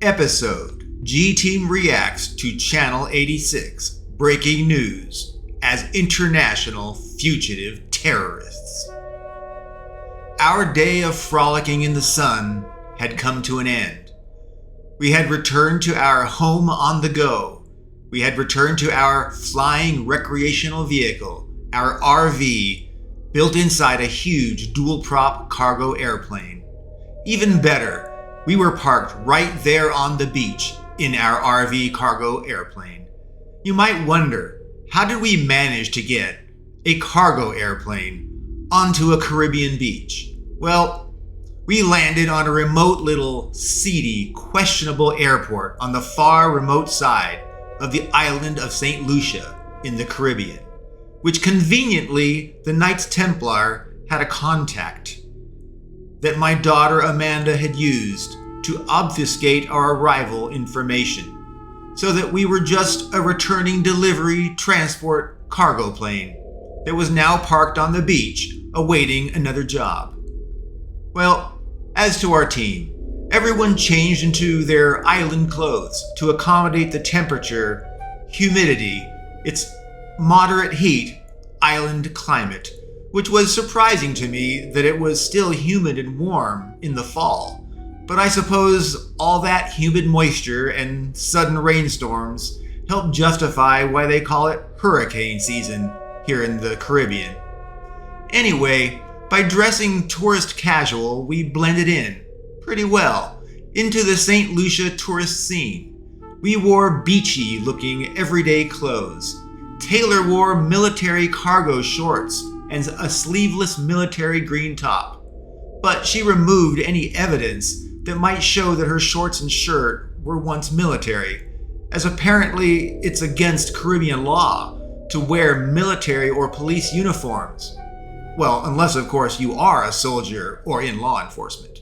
Episode GTeam reacts to Channel86 breaking news as international fugitive terrorists. Our day of frolicking in the sun had come to an end. We had returned to our home on the go. We had returned to our flying recreational vehicle, our RV, built inside a huge dual-prop cargo airplane. Even better, we were parked right there on the beach in our RV cargo airplane. You might wonder, how did we manage to get a cargo airplane onto a Caribbean beach? Well, we landed on a remote little, seedy, questionable airport on the far remote side of the island of St. Lucia in the Caribbean, which conveniently the Knights Templar had a contact that my daughter Amanda had used to obfuscate our arrival information, so that we were just a returning delivery transport cargo plane that was now parked on the beach awaiting another job. Well, as to our team, everyone changed into their island clothes to accommodate the temperature, humidity, its moderate heat, island climate, which was surprising to me that it was still humid and warm in the fall. But I suppose all that humid moisture and sudden rainstorms help justify why they call it hurricane season here in the Caribbean. Anyway, by dressing tourist casual, we blended in pretty well into the St. Lucia tourist scene. We wore beachy looking everyday clothes. Taylor wore military cargo shorts and a sleeveless military green top. But she removed any evidence that might show that her shorts and shirt were once military, as apparently it's against Caribbean law to wear military or police uniforms. Well, unless of course you are a soldier or in law enforcement.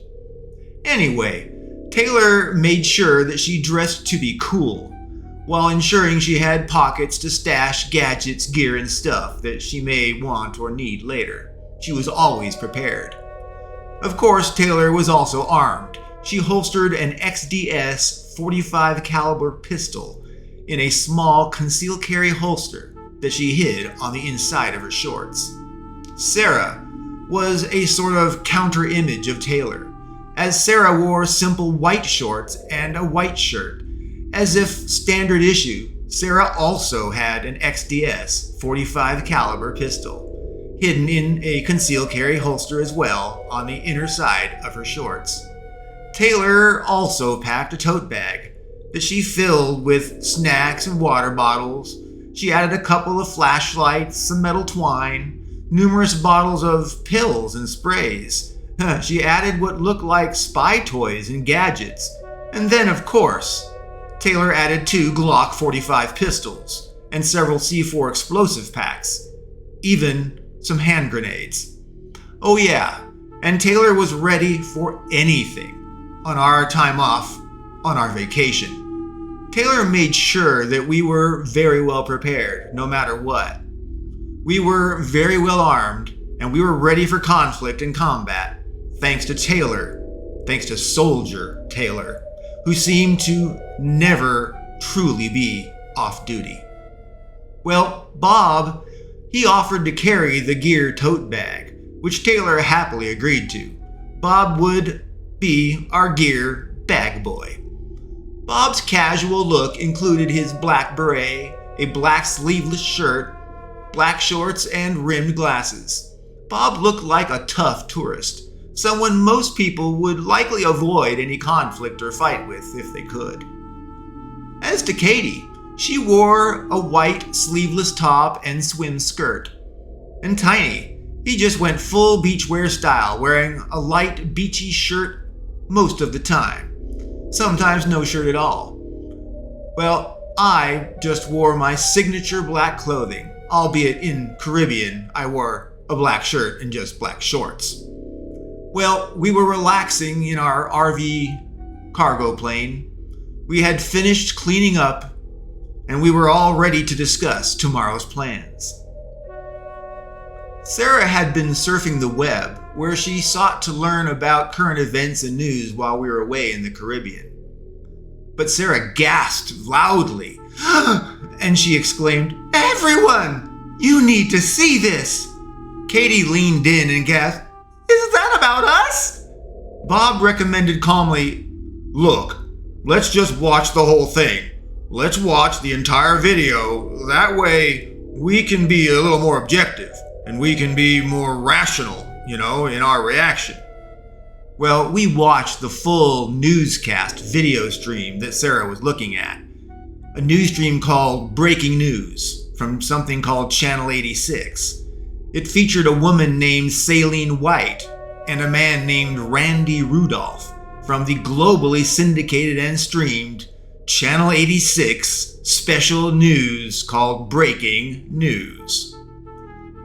Anyway, Taylor made sure that she dressed to be cool, while ensuring she had pockets to stash gadgets, gear, and stuff that she may want or need later. She was always prepared. Of course, Taylor was also armed. She holstered an XDS 45 caliber pistol in a small concealed carry holster that she hid on the inside of her shorts. Sarah was a sort of counter image of Taylor, as Sarah wore simple white shorts and a white shirt. As if standard issue, Sarah also had an XDS 45 caliber pistol, hidden in a concealed carry holster as well on the inner side of her shorts. Taylor also packed a tote bag that she filled with snacks and water bottles. She added a couple of flashlights, some metal twine, numerous bottles of pills and sprays. She added what looked like spy toys and gadgets. And then, of course, Taylor added 2 Glock 45 pistols and several C4 explosive packs, even some hand grenades. Oh yeah, and Taylor was ready for anything on our time off, on our vacation. Taylor made sure that we were very well prepared, no matter what. We were very well armed, and we were ready for conflict and combat, thanks to Taylor, thanks to Soldier Taylor, who seemed to never truly be off duty. Well, Bob, he offered to carry the gear tote bag, which Taylor happily agreed to. Bob would be our gear bag boy. Bob's casual look included his black beret, a black sleeveless shirt, black shorts, and rimmed glasses. Bob looked like a tough tourist, someone most people would likely avoid any conflict or fight with if they could. As to Katie, she wore a white sleeveless top and swim skirt. And Tiny, he just went full beachwear style, wearing a light beachy shirt most of the time. Sometimes no shirt at all. Well, I just wore my signature black clothing, albeit in Caribbean I wore a black shirt and just black shorts. Well, we were relaxing in our RV cargo plane. We had finished cleaning up, and we were all ready to discuss tomorrow's plans. Sarah had been surfing the web, where she sought to learn about current events and news while we were away in the Caribbean. But Sarah gasped loudly, and she exclaimed, "Everyone, you need to see this." Katie leaned in and gasped, "Is that about us?" Bob recommended calmly, "Look, let's just watch the whole thing. Let's watch the entire video. That way we can be a little more objective and we can be more rational, in our reaction." Well, we watched the full newscast video stream that Sarah was looking at. A news stream called Breaking News from something called Channel 86. It featured a woman named Saline White and a man named Randy Rudolph from the globally syndicated and streamed Channel 86 special news called Breaking News.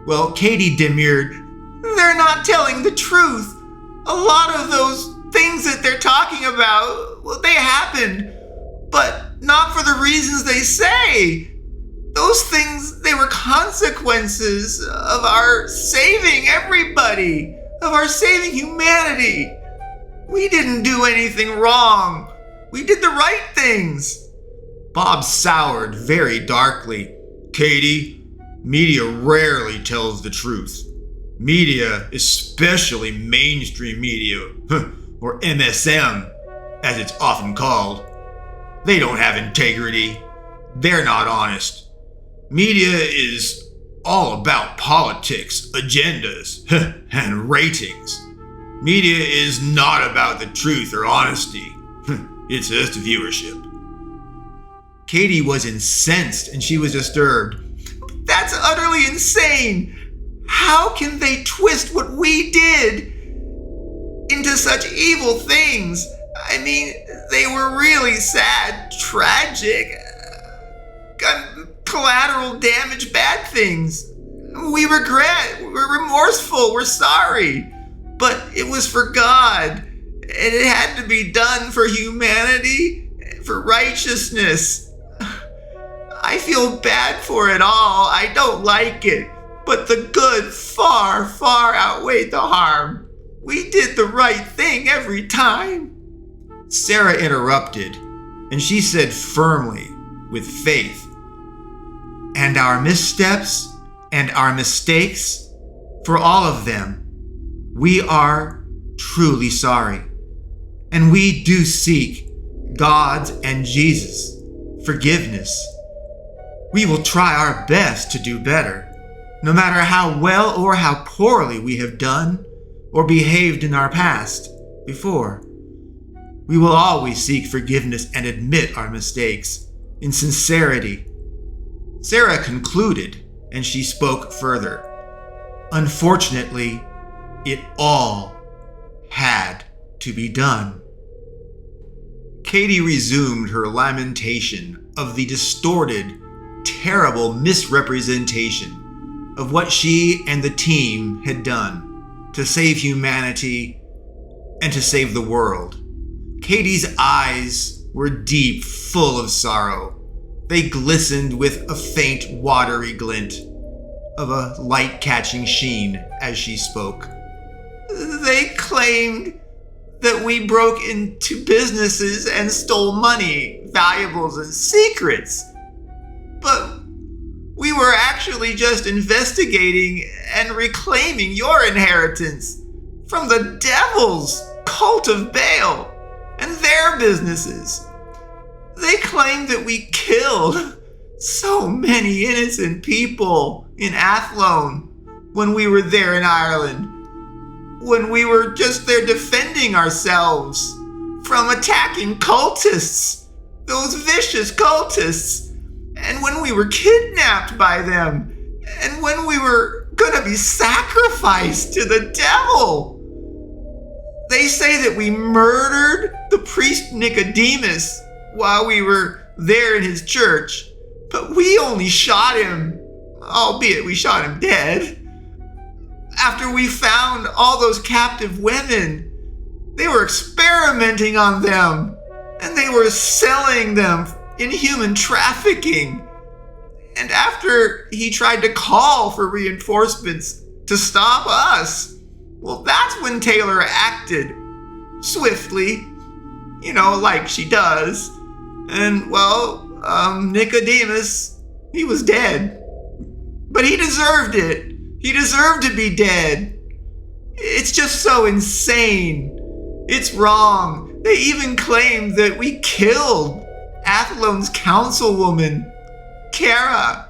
Well, Katie demurred, "They're not telling the truth. A lot of those things that they're talking about, well, they happened, but not for the reasons they say. Those things, they were consequences of our saving everybody, of our saving humanity. We didn't do anything wrong. We did the right things." Bob soured very darkly. "Katie, media rarely tells the truth. Media, especially mainstream media, or MSM, as it's often called, they don't have integrity. They're not honest. Media is all about politics, agendas, and ratings. Media is not about the truth or honesty. It's just viewership." Katie was incensed and she was disturbed. "That's utterly insane. How can they twist what we did into such evil things? I mean, they were really sad, tragic, collateral damage, bad things. We regret, we're remorseful, we're sorry. But it was for God, and it had to be done for humanity, for righteousness. I feel bad for it all. I don't like it. But the good far, far outweighed the harm. We did the right thing every time." Sarah interrupted, and she said firmly, with faith, "And our missteps and our mistakes, for all of them, we are truly sorry. And we do seek God's and Jesus' forgiveness. We will try our best to do better, no matter how well or how poorly we have done or behaved in our past before. We will always seek forgiveness and admit our mistakes in sincerity." Sarah concluded, and she spoke further. "Unfortunately, it all had to be done." Katie resumed her lamentation of the distorted, terrible misrepresentation of what she and the team had done to save humanity and to save the world. Katie's eyes were deep, full of sorrow. They glistened with a faint, watery glint of a light-catching sheen as she spoke. "They claimed that we broke into businesses and stole money, valuables, and secrets. But we were actually just investigating and reclaiming your inheritance from the devil's cult of Bael and their businesses. They claim that we killed so many innocent people in Athlone when we were there in Ireland, when we were just there defending ourselves from attacking cultists, those vicious cultists, and when we were kidnapped by them, and when we were gonna be sacrificed to the devil. They say that we murdered the priest Nicodemus while we were there in his church, but we only shot him, albeit we shot him dead. After we found all those captive women, they were experimenting on them, and they were selling them in human trafficking. And after he tried to call for reinforcements to stop us, well, that's when Taylor acted swiftly, like she does. And, Nicodemus, he was dead. But he deserved it. He deserved to be dead. It's just so insane. It's wrong. They even claimed that we killed Athlon's councilwoman, Kara,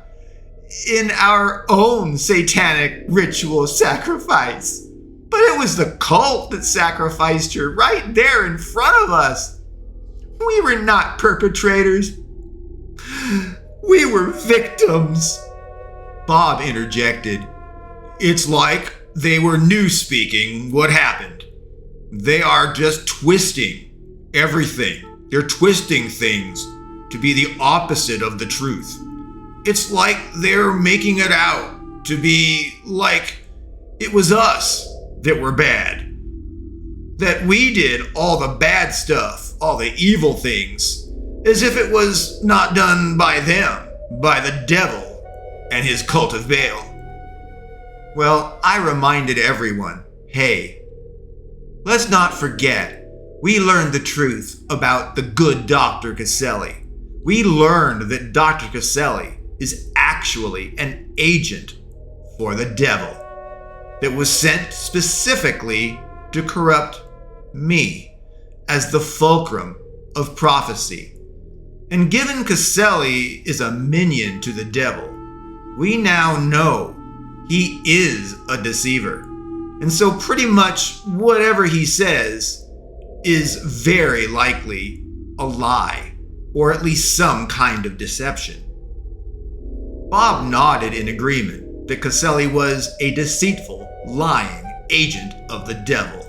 in our own satanic ritual sacrifice. But it was the cult that sacrificed her right there in front of us. We were not perpetrators. We were victims. Bob interjected. It's like they were new-speaking what happened. They are just twisting everything. They're twisting things to be the opposite of the truth. It's like they're making it out to be like it was us that were bad. That we did all the bad stuff, all the evil things, as if it was not done by them, by the devil and his cult of Baal. Well, I reminded everyone, hey, let's not forget, we learned the truth about the good Dr. Caselli. We learned that Dr. Caselli is actually an agent for the devil that was sent specifically to corrupt me as the fulcrum of prophecy. And given Caselli is a minion to the devil, we now know he is a deceiver. And so pretty much whatever he says is very likely a lie, or at least some kind of deception. Bob nodded in agreement that Caselli was a deceitful, lying agent of the devil.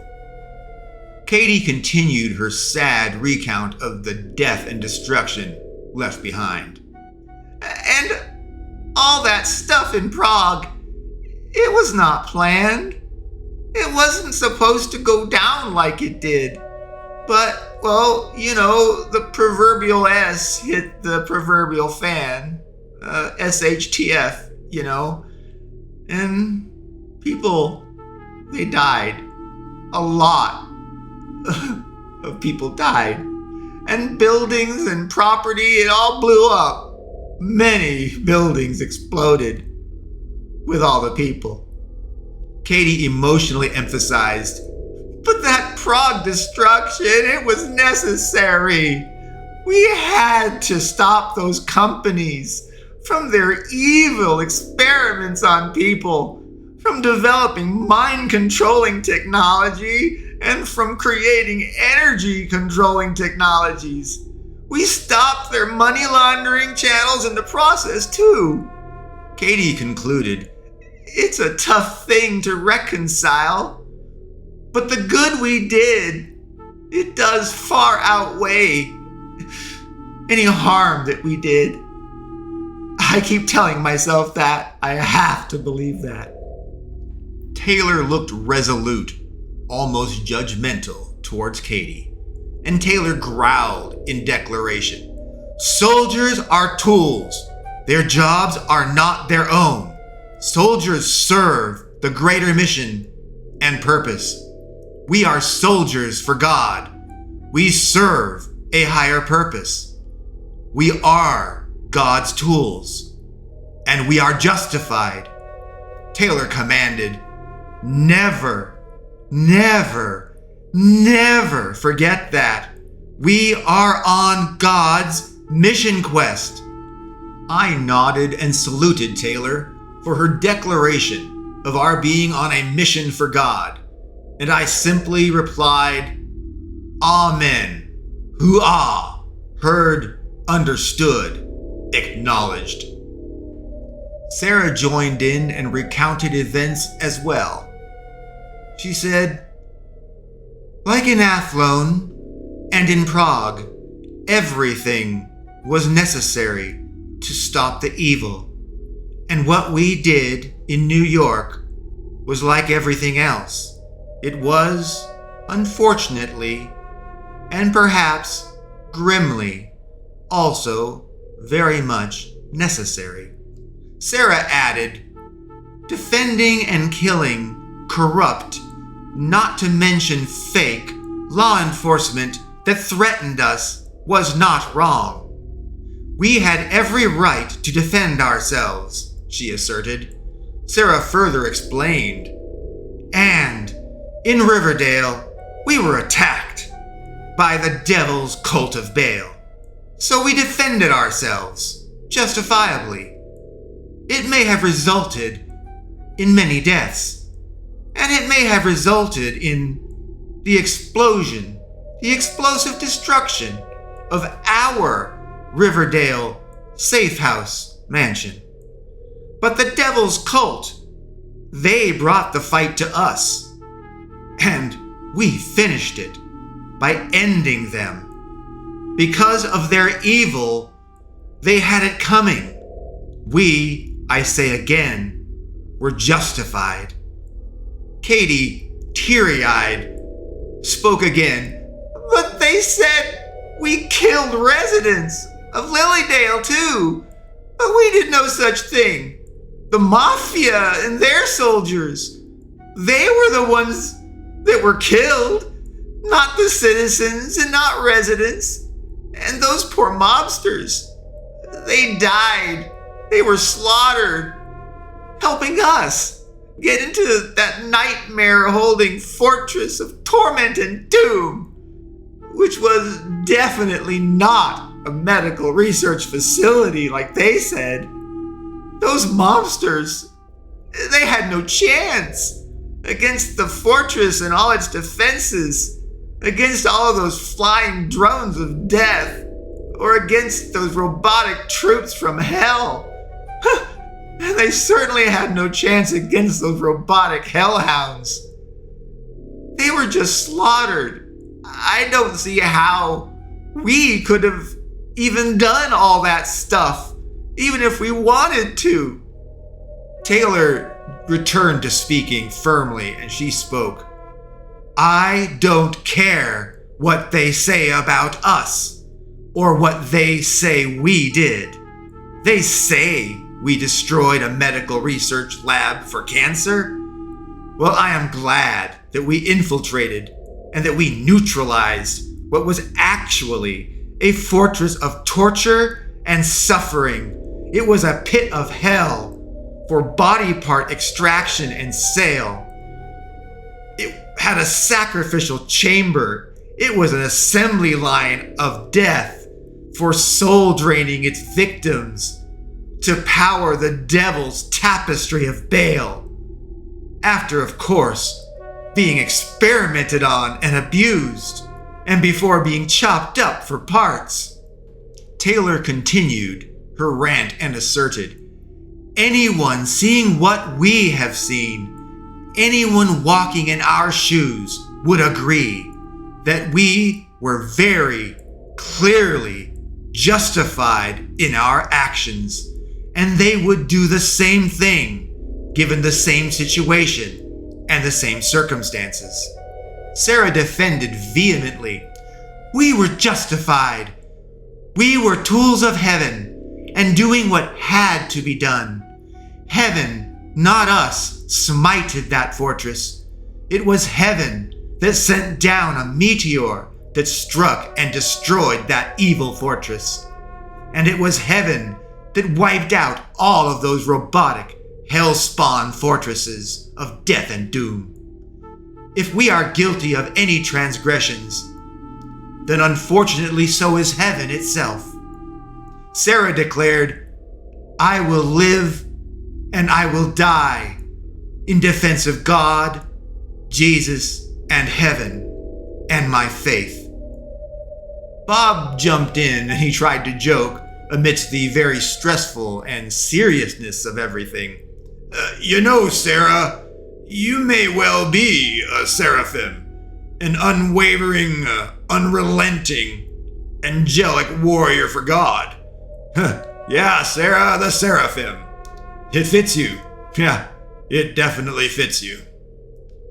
Katie continued her sad recount of the death and destruction left behind. And all that stuff in Prague, it was not planned. It wasn't supposed to go down like it did. But, the proverbial S hit the proverbial fan. SHTF, And people, they died. A lot of people died. And buildings and property, it all blew up. Many buildings exploded with all the people. Katie emotionally emphasized, but that Prague destruction, it was necessary. We had to stop those companies from their evil experiments on people, from developing mind-controlling technology, and from creating energy-controlling technologies. We stopped their money laundering channels in the process, too. Katie concluded, it's a tough thing to reconcile, but the good we did, it does far outweigh any harm that we did. I keep telling myself that. I have to believe that. Taylor looked resolute, almost judgmental towards Katie, and Taylor growled in declaration. Soldiers are tools. Their jobs are not their own. Soldiers serve the greater mission and purpose. We are soldiers for God. We serve a higher purpose. We are God's tools, and we are justified. Taylor commanded, never, never, never forget that. We are on God's mission quest. I nodded and saluted Taylor for her declaration of our being on a mission for God, and I simply replied, Amen. Hoo-ah. Heard, understood, acknowledged. Sarah joined in and recounted events as well. She said, like in Athlone and in Prague, everything was necessary to stop the evil. And what we did in New York was like everything else. It was, unfortunately, and perhaps grimly, also very much necessary. Sarah added, defending and killing corrupt, not to mention fake, law enforcement that threatened us was not wrong. We had every right to defend ourselves, she asserted. Sarah further explained. And in Riverdale, we were attacked by the devil's cult of Bael. So we defended ourselves, justifiably. It may have resulted in many deaths, and it may have resulted in the explosion, the explosive destruction of our Riverdale safe house mansion. But the devil's cult, they brought the fight to us, and we finished it by ending them. Because of their evil, they had it coming. We, I say again, were justified. Katie, teary-eyed, spoke again. But they said we killed residents of Lilydale too. But we did no such thing. The Mafia and their soldiers, they were the ones that were killed, not the citizens and not residents. And those poor mobsters, they died. They were slaughtered, helping us get into that nightmare-holding fortress of torment and doom, which was definitely not a medical research facility like they said. Those mobsters, they had no chance against the fortress and all its defenses, against all of those flying drones of death, or against those robotic troops from hell. And they certainly had no chance against those robotic hellhounds. They were just slaughtered. I don't see how we could have even done all that stuff, even if we wanted to. Taylor returned to speaking firmly, and she spoke. I don't care what they say about us, or what they say we did. They say we destroyed a medical research lab for cancer. Well, I am glad that we infiltrated and that we neutralized what was actually a fortress of torture and suffering. It was a pit of hell for body part extraction and sale. It had a sacrificial chamber. It was an assembly line of death for soul draining its victims to power the devil's tapestry of Bael. After, of course, being experimented on and abused, and before being chopped up for parts. Taylor continued her rant and asserted, anyone seeing what we have seen, anyone walking in our shoes would agree that we were very clearly justified in our actions, and they would do the same thing given the same situation and the same circumstances. Sarah defended vehemently. We were justified. We were tools of heaven and doing what had to be done. Heaven, not us, smited that fortress. It was heaven that sent down a meteor that struck and destroyed that evil fortress. And it was heaven that wiped out all of those robotic, hell-spawn fortresses of death and doom. If we are guilty of any transgressions, then unfortunately so is heaven itself. Sarah declared, I will live and I will die in defense of God, Jesus, and heaven, and my faith. Bob jumped in and he tried to joke amidst the very stressful and seriousness of everything. You know, Sarah, you may well be a seraphim, an unwavering, unrelenting, angelic warrior for God. Yeah, Sarah, the seraphim. It fits you. Yeah, it definitely fits you.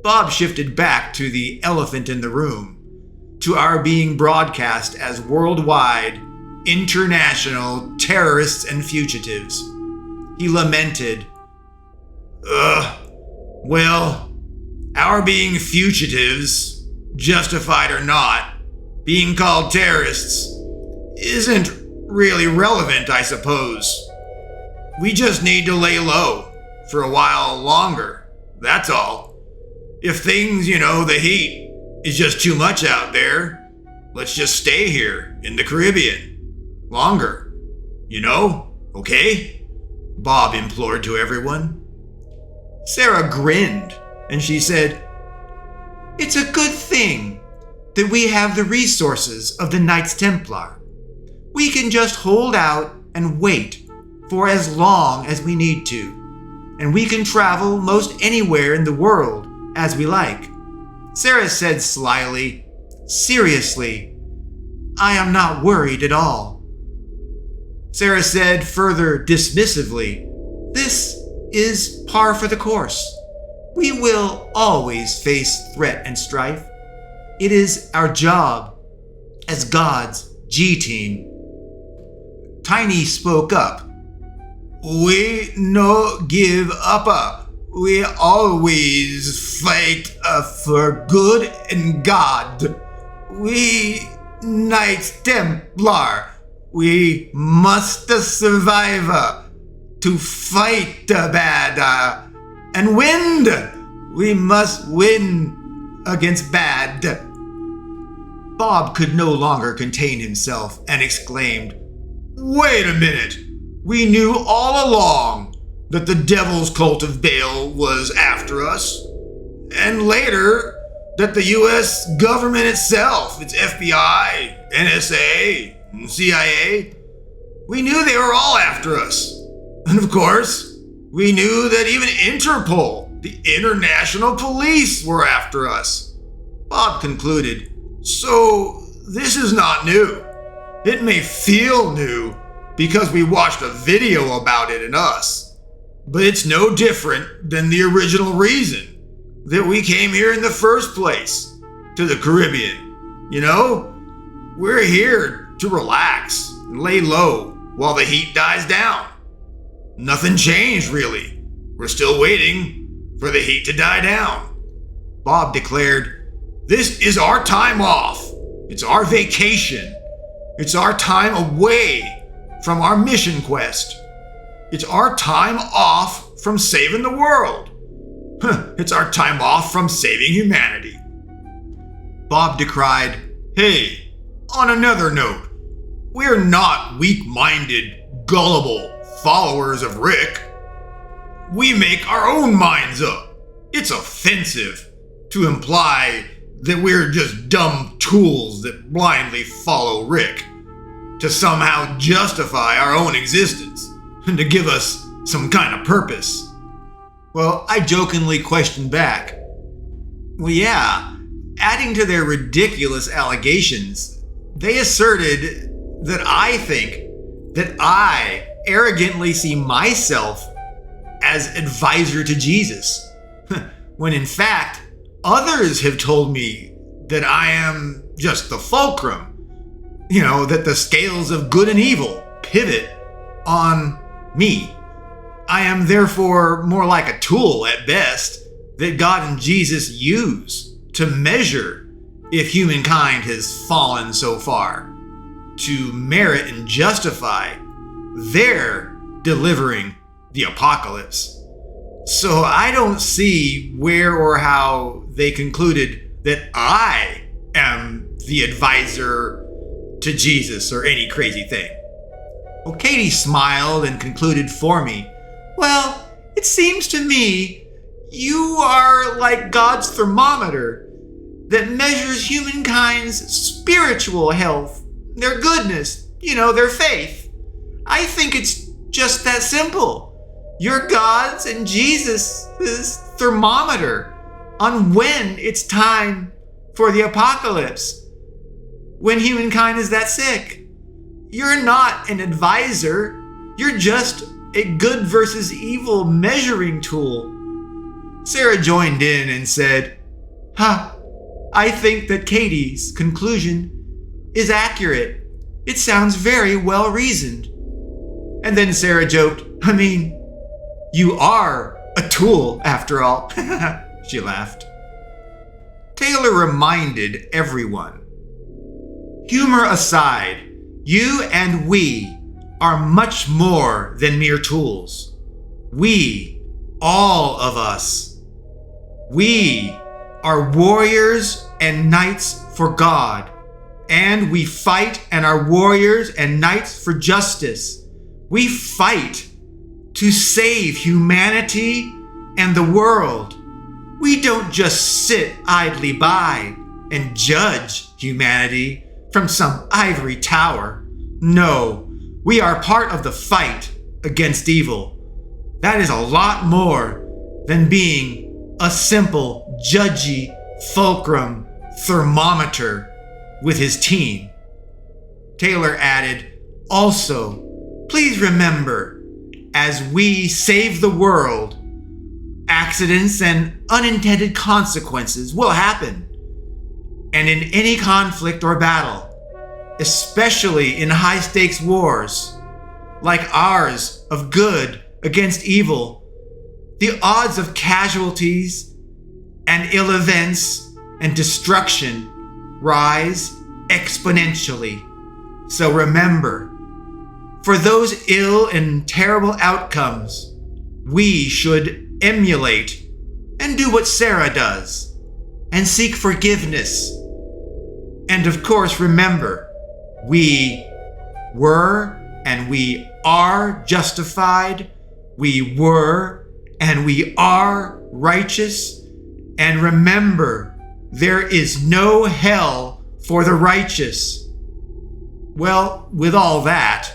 Bob shifted back to the elephant in the room, to our being broadcast as worldwide, international terrorists and fugitives. He lamented, well, our being fugitives, justified or not, being called terrorists, isn't really relevant, I suppose. We just need to lay low for a while longer, that's all. If things, the heat is just too much out there, let's just stay here in the Caribbean longer. Okay? Bob implored to everyone. Sarah grinned and she said, "It's a good thing that we have the resources of the Knights Templar. We can just hold out and wait for as long as we need to, and we can travel most anywhere in the world as we like." Sarah said slyly, "Seriously, I am not worried at all." Sarah said further dismissively, "This is par for the course. We will always face threat and strife. It is our job as God's G-Team." Tiny spoke up. "We no give up. We always fight for good and God. We Knights Templar, we must survive to fight bad and win. We must win against bad." Bob could no longer contain himself and exclaimed, "Wait a minute! We knew all along that the Devil's Cult of Bael was after us, and later that the U.S. government itself, its FBI, NSA, and CIA, we knew they were all after us. And of course, we knew that even Interpol, the international police, were after us." Bob concluded, "So this is not new. It may feel new because we watched a video about it in us, but it's no different than the original reason that we came here in the first place, to the Caribbean. We're here to relax and lay low while the heat dies down. Nothing changed, really. We're still waiting for the heat to die down." Bob declared, "This is our time off. It's our vacation. It's our time away from our mission quest. It's our time off from saving the world. It's our time off from saving humanity." Bob decried, "Hey, on another note, we're not weak-minded, gullible followers of Rick. We make our own minds up. It's offensive to imply that we're just dumb tools that blindly follow Rick to somehow justify our own existence and to give us some kind of purpose." Well, I jokingly questioned back. Well, yeah, adding to their ridiculous allegations, they asserted that I think that I arrogantly see myself as advisor to Jesus, when in fact, others have told me that I am just the fulcrum, that the scales of good and evil pivot on me. I am therefore more like a tool at best that God and Jesus use to measure if humankind has fallen so far, to merit and justify their delivering the apocalypse. So I don't see where or how they concluded that I am the advisor to Jesus or any crazy thing. Well, Katie smiled and concluded for me, "Well, it seems to me you are like God's thermometer that measures humankind's spiritual health, their goodness, their faith. I think it's just that simple. You're God's and Jesus' thermometer on when it's time for the apocalypse, when humankind is that sick. You're not an advisor. You're just a good versus evil measuring tool." Sarah joined in and said, I think that Katie's conclusion is accurate. It sounds very well reasoned." And then Sarah joked, "You are a tool after all." She laughed. Taylor reminded everyone, "Humor aside, You and we are much more than mere tools. We, all of us, we are warriors and knights for God, and we fight and are warriors and knights for justice. We fight to save humanity and the world. We don't just sit idly by and judge humanity from some ivory tower. No, we are part of the fight against evil. That is a lot more than being a simple judgy fulcrum thermometer with his team. Taylor added, also, please remember, as we save the world, accidents and unintended consequences will happen. And in any conflict or battle, especially in high-stakes wars, like ours of good against evil, the odds of casualties and ill events and destruction rise exponentially. So remember, for those ill and terrible outcomes, we should emulate and do what Sarah does and seek forgiveness. And of course, remember, we were and we are justified. We were and we are righteous. And remember, there is no hell for the righteous. Well, with all that,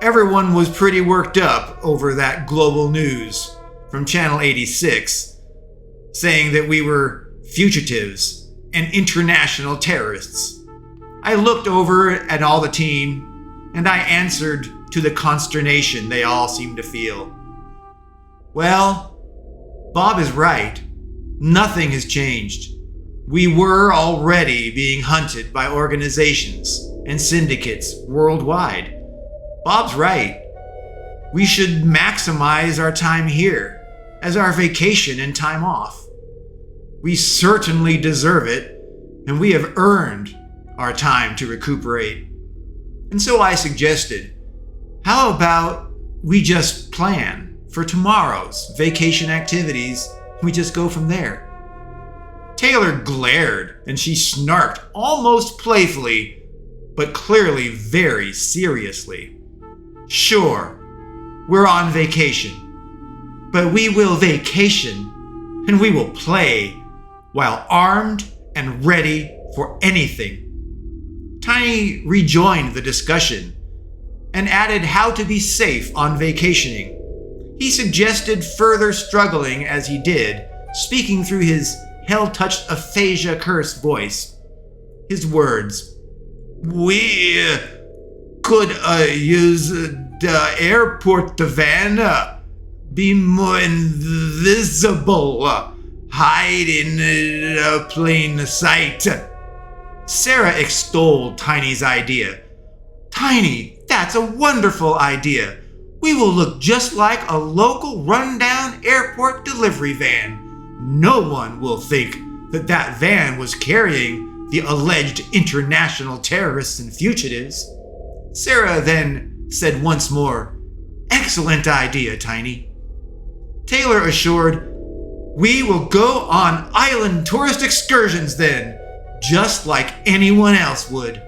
everyone was pretty worked up over that global news from Channel 86, saying that we were fugitives and international terrorists. I looked over at all the team, and I answered to the consternation they all seemed to feel. Well, Bob is right. Nothing has changed. We were already being hunted by organizations and syndicates worldwide. Bob's right. We should maximize our time here as our vacation and time off. We certainly deserve it, and we have earned our time to recuperate. And so I suggested, how about we just plan for tomorrow's vacation activities? We just go from there. Taylor glared and she snarked almost playfully, but clearly very seriously. Sure, we're on vacation, but we will vacation and we will play while armed and ready for anything. Tiny rejoined the discussion and added how to be safe on vacationing. He suggested further struggling as he did, speaking through his hell-touched aphasia-cursed voice. His words, we could use the airport van, be more invisible, hide in plain sight. Sarah extolled Tiny's idea. Tiny, that's a wonderful idea. We will look just like a local rundown airport delivery van. No one will think that that van was carrying the alleged international terrorists and fugitives. Sarah then said once more, excellent idea, Tiny. Taylor assured, we will go on island tourist excursions then, just like anyone else would.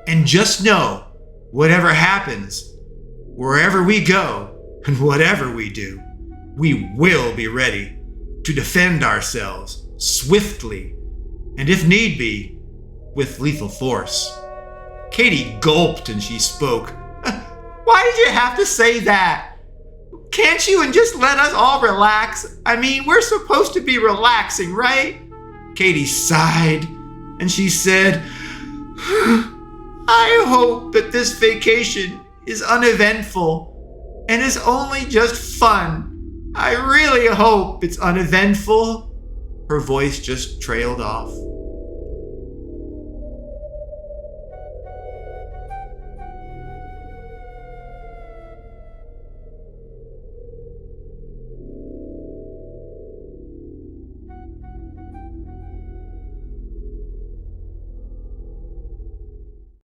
And just know, whatever happens, wherever we go and whatever we do, we will be ready to defend ourselves swiftly and, if need be, with lethal force. Katie gulped and she spoke. Why did you have to say that? Can't you and just let us all relax? I mean, we're supposed to be relaxing, right? Katie sighed and she said, I hope that this vacation is uneventful and is only just fun. I really hope it's uneventful. Her voice just trailed off.